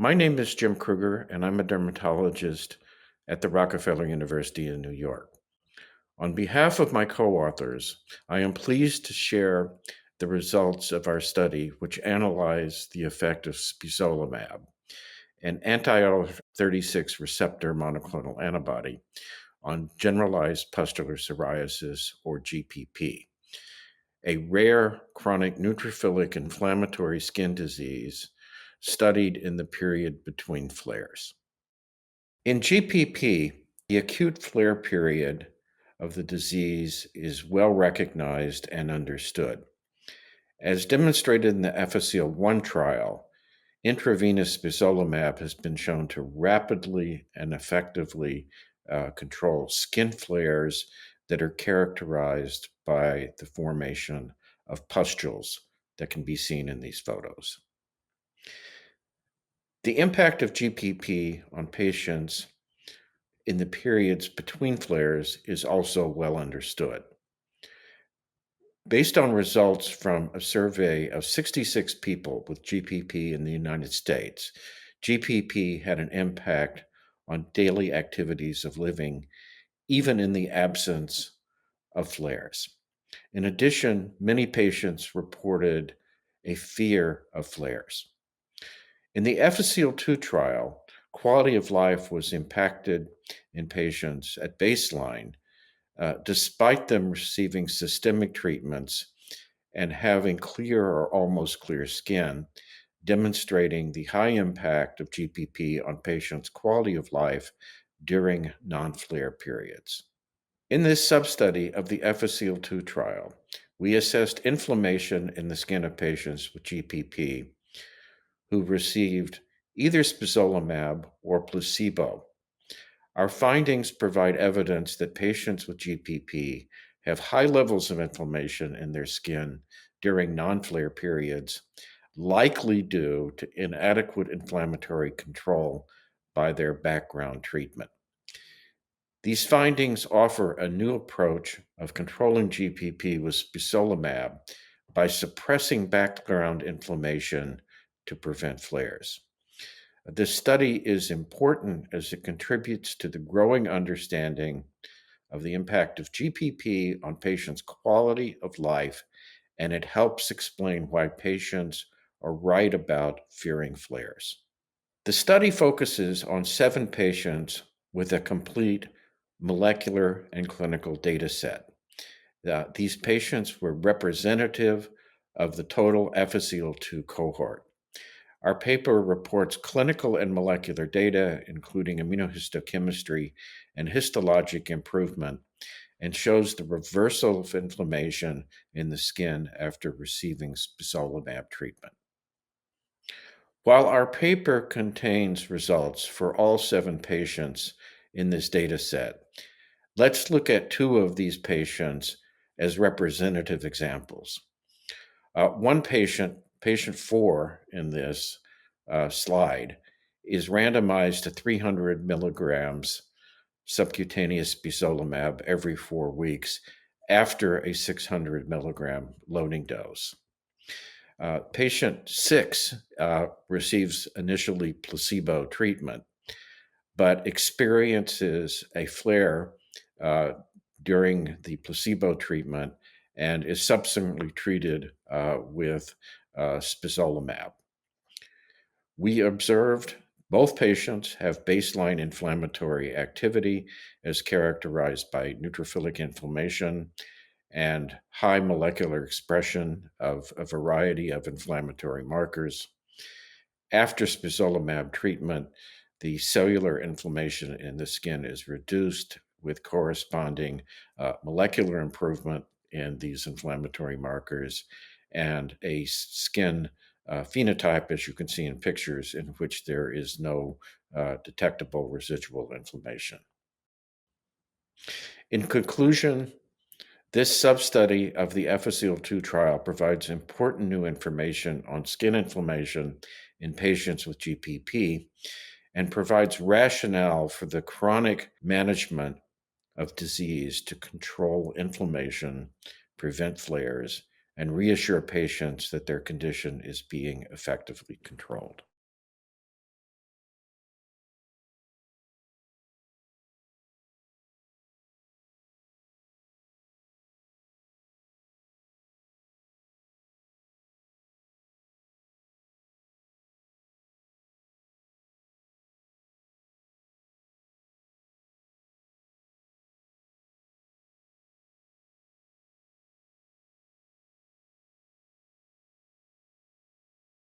My name is Jim Kreuger, and I'm a dermatologist at the Rockefeller University in New York. On behalf of my co authors, I am pleased to share the results of our study, which analyzed the effect of Spesolimab, an anti-IL-36 receptor monoclonal antibody, on generalized pustular psoriasis, or GPP, a rare chronic neutrophilic inflammatory skin disease studied in the period between flares. In GPP, the acute flare period of the disease is well recognized and understood. As demonstrated in the FSCL-1 trial, intravenous Spesolimab has been shown to rapidly and effectively control skin flares that are characterized by the formation of pustules that can be seen in these photos. The impact of GPP on patients in the periods between flares is also well understood. Based on results from a survey of 66 people with GPP in the United States, GPP had an impact on daily activities of living, even in the absence of flares. In addition, many patients reported a fear of flares. In the FSCL-2 trial, quality of life was impacted in patients at baseline, despite them receiving systemic treatments and having clear or almost clear skin, demonstrating the high impact of GPP on patients' quality of life during non-flare periods. In this substudy of the FSCL-2 trial, we assessed inflammation in the skin of patients with GPP who received either Spesolimab or placebo. Our findings provide evidence that patients with GPP have high levels of inflammation in their skin during non-flare periods, likely due to inadequate inflammatory control by their background treatment. These findings offer a new approach of controlling GPP with Spesolimab by suppressing background inflammation to prevent flares. This study is important as it contributes to the growing understanding of the impact of GPP on patients' quality of life, and it helps explain why patients are right about fearing flares. The study focuses on 7 patients with a complete molecular and clinical data set. These patients were representative of the total FSCL-2 cohort. Our paper reports clinical and molecular data, including immunohistochemistry and histologic improvement, and shows the reversal of inflammation in the skin after receiving Spesolimab treatment. While our paper contains results for all 7 patients in this data set, let's look at 2 of these patients as representative examples. One patient, patient 4 in this slide, is randomized to 300 milligrams subcutaneous Spesolimab every 4 weeks after a 600 milligram loading dose. Patient 6 receives initially placebo treatment, but experiences a flare during the placebo treatment and is subsequently treated with Spesolimab. We observed both patients have baseline inflammatory activity as characterized by neutrophilic inflammation and high molecular expression of a variety of inflammatory markers. After Spesolimab treatment, the cellular inflammation in the skin is reduced with corresponding molecular improvement in these inflammatory markers and a skin phenotype, as you can see in pictures, in which there is no detectable residual inflammation. In conclusion, this substudy of the FSCL-2 trial provides important new information on skin inflammation in patients with GPP and provides rationale for the chronic management of disease to control inflammation, prevent flares, and reassure patients that their condition is being effectively controlled.